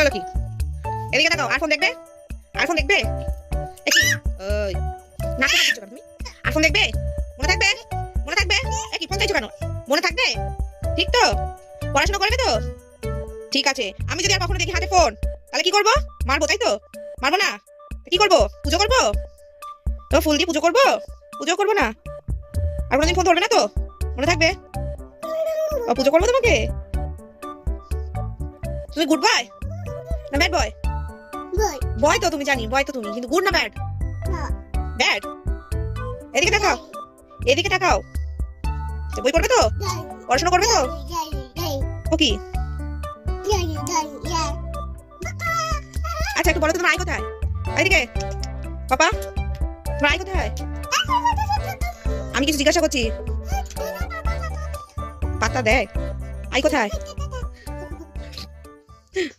হলো কি? এদিকে তাকাও। আর ফোন দেখবে? আর ফোন দেখবে? কি ওই নাটক করছো কেন তুমি? আর ফোন দেখবে? মনে থাকবে? মনে থাকবে? কি ফোন চাইছো কেন? মনে থাকবে? ঠিক তো? পড়াশোনা করবে তো? ঠিক আছে। আমি যদি আর কখনো দেখি হাতে ফোন, তাহলে কি করব? মারবো, তাই তো? মারবো না? কি করব? পুজো করব? তো ফুল দিয়ে পুজো করব? পুজো করব না? আর কোনোদিন ফোন ধরবে না তো? মনে থাকবে? পুজো করবো তোমাকে? তুমি গুড বয় না ব্যাড বয়? বয় তো তুমি, জানি বয় তো তুমি, কিন্তু গুড না ব্যাড? ব্যাড। এদিকে তাকাও, এদিকে তাকাও। বই পড়বে তো? পড়াশোনা করবে তো? ও কি? আচ্ছা একটু বলো তো, তোমার আই কোথায়? এদিকে পাপা, তোমার আই কোথায়? আমি কিছু জিজ্ঞাসা করছি। পাত্তা দেয়? আই কোথায়?